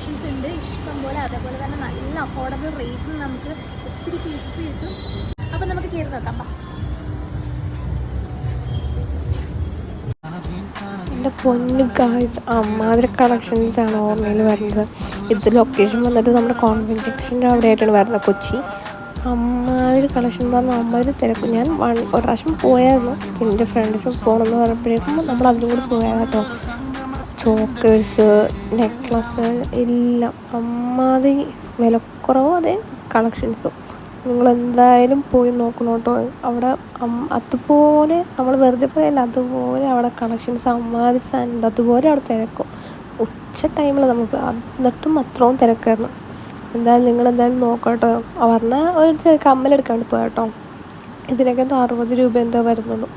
Collections ഉണ്ട് ഇഷ്ടം പോലെ. അതേപോലെ തന്നെ നല്ല അഫോർഡബിൾ റേറ്റിന് നമുക്ക് ഒത്തിരി പീസസ് കിട്ടും. അപ്പം നമുക്ക് കയറി നോക്കാം. എൻ്റെ പൊന്നു ഗായ്സ്, അമ്മാതിരി കളക്ഷൻസാണ് ഓർമ്മയിൽ വരുന്നത്. ഇത് ലൊക്കേഷൻ വന്നിട്ട് നമ്മുടെ കോൺവെൻറ്റ് ജംഗ്ഷൻ്റെ അവിടെ ആയിട്ടാണ് വരുന്നത്, കൊച്ചി. അമ്മാതിരി കളക്ഷൻ എന്ന് പറഞ്ഞാൽ അമ്മാതിരി തിരക്കും. ഞാൻ ഒരു പ്രാവശ്യം പോയായിരുന്നു, പിന്നെ എൻ്റെ ഫ്രണ്ടിന് പോകണമെന്ന് പറഞ്ഞപ്പോഴേക്കും നമ്മൾ അതിലും കൂടി പോയത് കേട്ടോ. ചോക്കേഴ്സ്, നെക്ലസ് എല്ലാം അമ്മാതിരി വിലക്കുറവും അതേ കളക്ഷൻസും. നിങ്ങളെന്തായാലും പോയി നോക്കണം കേട്ടോ. അവിടെ അതുപോലെ നമ്മൾ വെറുതെ പോയാൽ അതുപോലെ അവിടെ കളക്ഷൻസ് അമ്മാതിരി സാധനം അതുപോലെ അവിടെ തിരക്കും. ഉച്ച ടൈമിൽ നമുക്ക് എന്നിട്ടും അത്രയും തിരക്കായിരുന്നു. എന്തായാലും നിങ്ങളെന്തായാലും നോക്കാം കേട്ടോ. പറഞ്ഞാൽ ഒരു കമ്മലെടുക്കാണ്ട് പോയാൽ കേട്ടോ. ഇതിനൊക്കെ എന്തോ 60 രൂപ എന്തോ വരുന്നുള്ളൂ.